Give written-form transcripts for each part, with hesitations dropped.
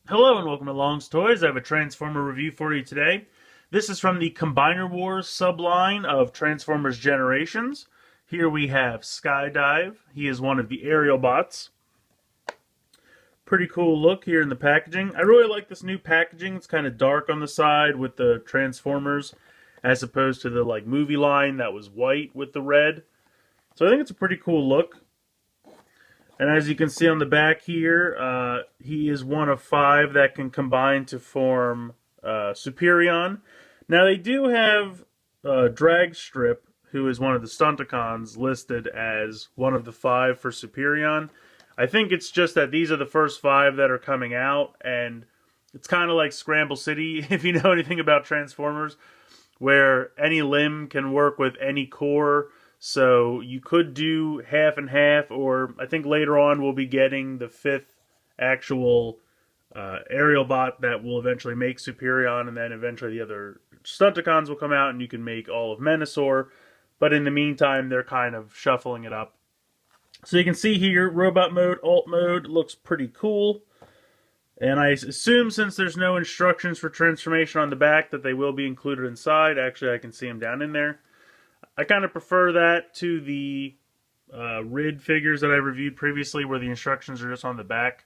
Hello and welcome to Long's Toys. I have a Transformer review for you today. This is from the Combiner Wars subline of Transformers Generations. Here we have SkyDive. He is one of the aerial bots. Pretty cool look here in the packaging. I really like this new packaging. It's kind of dark on the side with the Transformers as opposed to the movie line that was white with the red. So I think it's a pretty cool look. And as you can see on the back here, he is one of 5 that can combine to form Superion. Now they do have Dragstrip, who is one of the Stunticons, listed as one of the 5 for Superion. I think it's just that these are the first 5 that are coming out, and it's kind of like Scramble City, if you know anything about Transformers, where any limb can work with any core. So you could do half and half, or I think later on we'll be getting the 5th actual aerial bot that will eventually make Superion, and then eventually the other Stunticons will come out and you can make all of Menasor. But in the meantime, they're kind of shuffling it up. So you can see here, robot mode, alt mode, looks pretty cool. And I assume since there's no instructions for transformation on the back that they will be included inside. Actually, I can see them down in there. I kind of prefer that to the RID figures that I reviewed previously where the instructions are just on the back.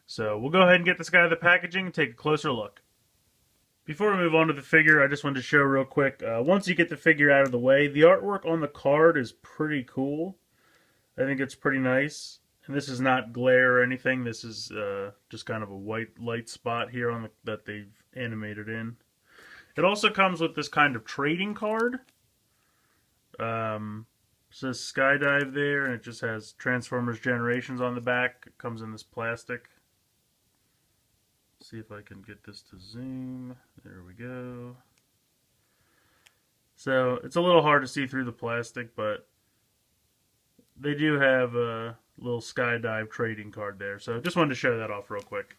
So we'll go ahead and get this guy out of the packaging and take a closer look. Before we move on to the figure, I just wanted to show real quick, once you get the figure out of the way, the artwork on the card is pretty cool. I think it's pretty nice. And this is not glare or anything. This is just kind of a white light spot here on that they've animated in. It also comes with this kind of trading card. Says SkyDive there, and it just has Transformers Generations on the back. It comes in this plastic. See if I can get this to zoom. There we go. So it's a little hard to see through the plastic, but they do have a little SkyDive trading card there. So just wanted to show that off real quick.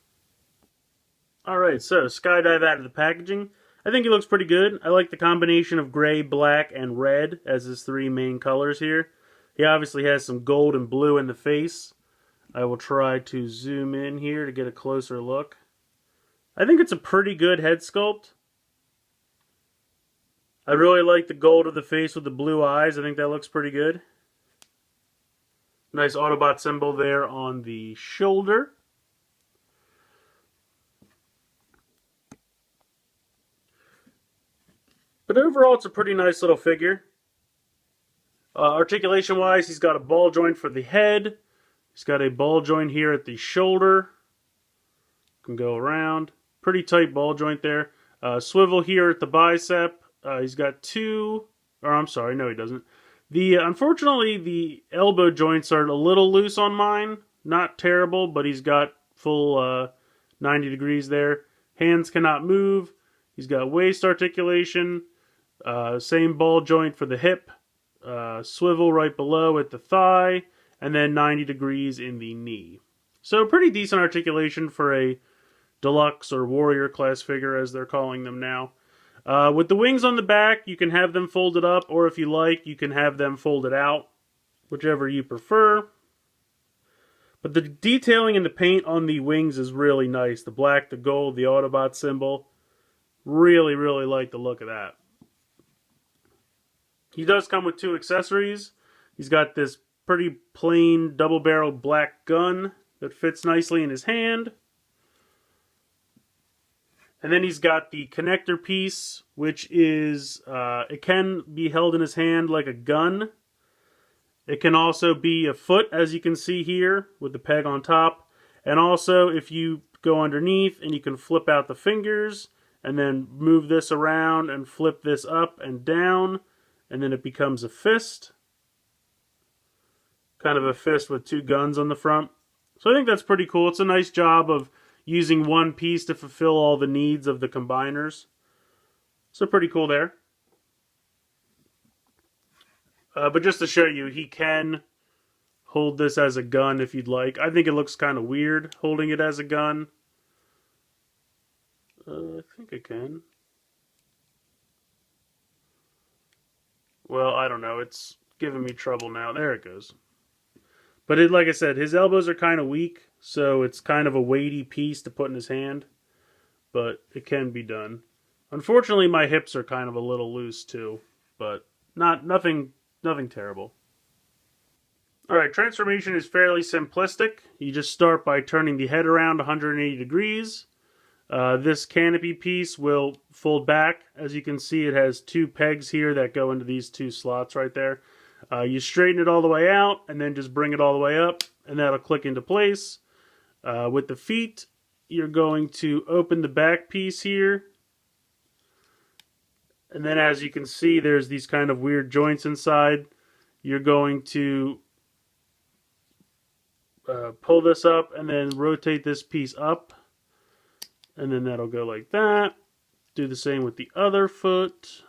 Alright, so SkyDive out of the packaging. I think he looks pretty good. I like the combination of gray, black, and red as his 3 main colors here. He obviously has some gold and blue in the face. I will try to zoom in here to get a closer look. I think it's a pretty good head sculpt. I really like the gold of the face with the blue eyes. I think that looks pretty good. Nice Autobot symbol there on the shoulder. But overall, it's a pretty nice little figure. Articulation-wise, he's got a ball joint for the head. He's got a ball joint here at the shoulder. Can go around. Pretty tight ball joint there. Swivel here at the bicep. He's got 2... Or I'm sorry, no he doesn't. Unfortunately, the elbow joints are a little loose on mine. Not terrible, but he's got full 90 degrees there. Hands cannot move. He's got waist articulation. Same ball joint for the hip, swivel right below at the thigh, and then 90 degrees in the knee. So pretty decent articulation for a Deluxe or Warrior class figure as they're calling them now. With the wings on the back, you can have them folded up, or if you like, you can have them folded out, whichever you prefer. But the detailing and the paint on the wings is really nice. The black, the gold, the Autobot symbol. Really, really like the look of that. He does come with 2 accessories. He's got this pretty plain double-barreled black gun that fits nicely in his hand. And then he's got the connector piece, which is, it can be held in his hand like a gun. It can also be a foot, as you can see here, with the peg on top. And also, if you go underneath and you can flip out the fingers, and then move this around and flip this up and down, and then it becomes a fist. Kind of a fist with 2 guns on the front. So I think that's pretty cool. It's a nice job of using one piece to fulfill all the needs of the combiners. So pretty cool there. But just to show you, he can hold this as a gun if you'd like. I think it looks kind of weird holding it as a gun. I think I can. Well, I don't know. It's giving me trouble now. There it goes. But like I said, his elbows are kind of weak. so it's kind of a weighty piece to put in his hand, but it can be done. Unfortunately, my hips are kind of a little loose too, but nothing terrible. Alright, transformation is fairly simplistic. You just start by turning the head around 180 degrees. This canopy piece will fold back. As you can see, it has two pegs here that go into these two slots right there. You straighten it all the way out and then just bring it all the way up, and that'll click into place. With the feet, you're going to open the back piece here. And then as you can see, there's these kind of weird joints inside. You're going to pull this up and then rotate this piece up. And then that'll go like that. Do the same with the other foot.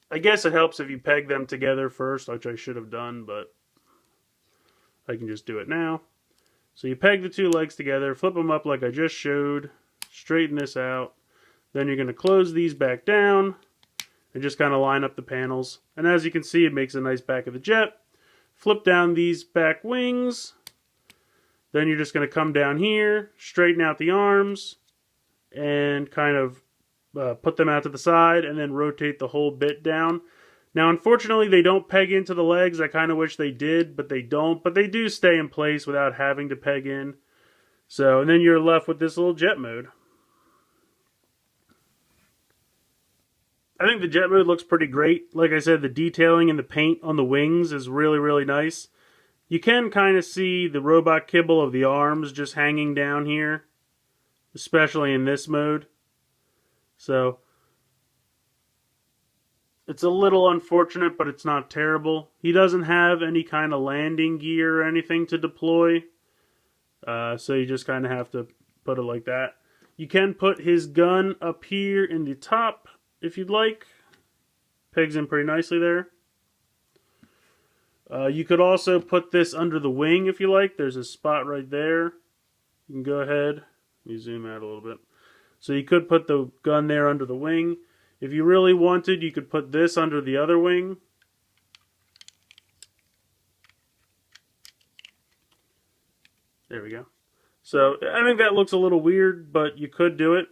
I guess it helps if you peg them together first, which I should have done, but I can just do it now. So you peg the two legs together, flip them up like I just showed, straighten this out. Then you're going to close these back down and just kind of line up the panels. And as you can see, it makes a nice back of the jet. Flip down these back wings. Then you're just going to come down here, straighten out the arms, and kind of put them out to the side, and then rotate the whole bit down. Now, unfortunately, they don't peg into the legs. I kind of wish they did, but they don't. But they do stay in place without having to peg in. So, and then you're left with this little jet mode. I think the jet mode looks pretty great. Like I said, the detailing and the paint on the wings is really, really nice. You can kind of see the robot kibble of the arms just hanging down here, especially in this mode. So, it's a little unfortunate, but it's not terrible. He doesn't have any kind of landing gear or anything to deploy, so you just kind of have to put it like that. You can put his gun up here in the top if you'd like. Pegs in pretty nicely there. You could also put this under the wing if you like. There's a spot right there. You can go ahead. Let me zoom out a little bit. So you could put the gun there under the wing. If you really wanted, you could put this under the other wing. There we go. So I think that looks a little weird, but you could do it.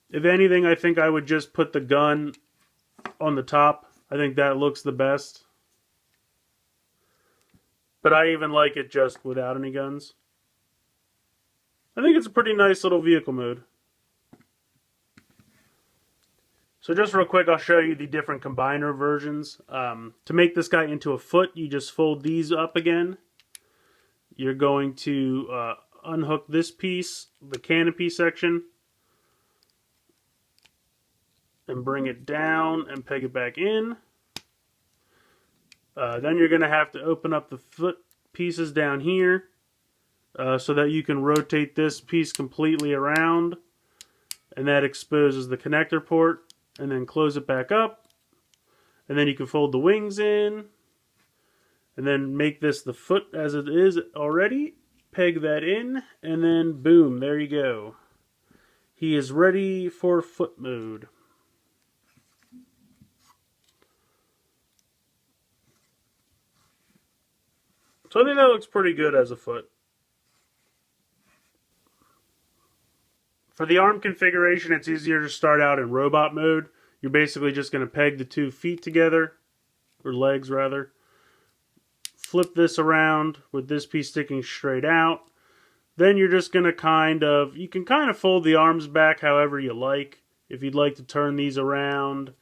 If anything, I think I would just put the gun on the top. I think that looks the best. But I even like it just without any guns. I think it's a pretty nice little vehicle mode. So just real quick, I'll show you the different combiner versions. To make this guy into a foot, you just fold these up again. You're going to unhook this piece, the canopy section, and bring it down and peg it back in. Then you're going to have to open up the foot pieces down here so that you can rotate this piece completely around, and that exposes the connector port, and then close it back up, and then you can fold the wings in, and then make this the foot as it is already, peg that in, and then boom, there you go. He is ready for foot mode. So I think that looks pretty good as a foot. For the arm configuration, it's easier to start out in robot mode. You're basically just going to peg the 2 feet together, or legs rather. Flip this around with this piece sticking straight out. Then you're just going to you can kind of fold the arms back however you like. If you'd like to turn these around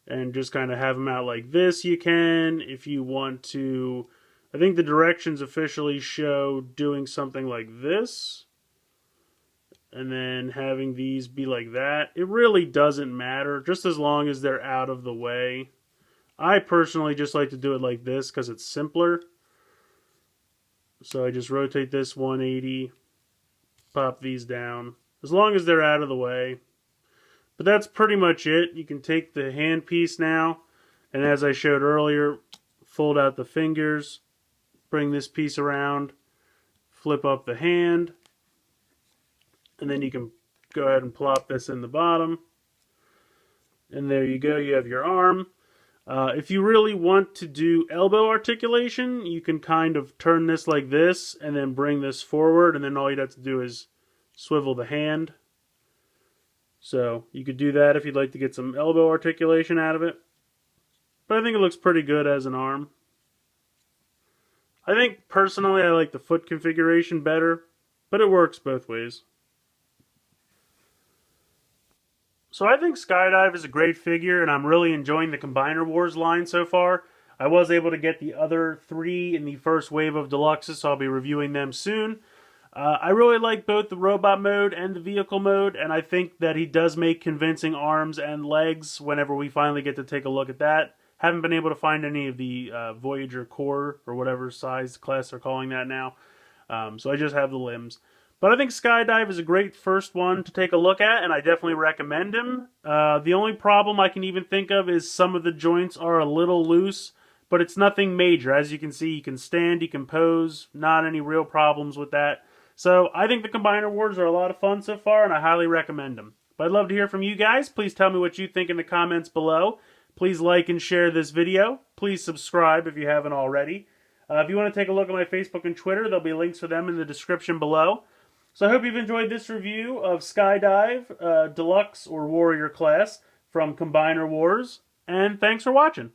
and just kind of have them out like this, you can. If you want to, I think the directions officially show doing something like this, and then having these be like that. It really doesn't matter, just as long as they're out of the way. I personally just like to do it like this because it's simpler. So I just rotate this 180, pop these down, as long as they're out of the way. But that's pretty much it. You can take the hand piece now, and as I showed earlier, fold out the fingers, bring this piece around, flip up the hand, and then you can go ahead and plop this in the bottom. And there you go, you have your arm. If you really want to do elbow articulation, you can kind of turn this like this and then bring this forward, and then all you'd have to do is swivel the hand. So you could do that if you'd like to get some elbow articulation out of it. But I think it looks pretty good as an arm. I think personally I like the foot configuration better, but it works both ways. So I think SkyDive is a great figure, and I'm really enjoying the Combiner Wars line so far. I was able to get the other 3 in the first wave of Deluxes, so I'll be reviewing them soon. I really like both the robot mode and the vehicle mode, and I think that he does make convincing arms and legs whenever we finally get to take a look at that. Haven't been able to find any of the Voyager core, or whatever size class they're calling that now, so I just have the limbs. But I think SkyDive is a great first one to take a look at, and I definitely recommend him. The only problem I can even think of is some of the joints are a little loose, but it's nothing major. As you can see, you can stand, you can pose, not any real problems with that. So I think the Combiner Wars are a lot of fun so far, and I highly recommend them. But I'd love to hear from you guys. Please tell me what you think in the comments below. Please like and share this video. Please subscribe if you haven't already. If you want to take a look at my Facebook and Twitter, there'll be links for them in the description below. So I hope you've enjoyed this review of SkyDive, Deluxe or Warrior class from Combiner Wars, and thanks for watching.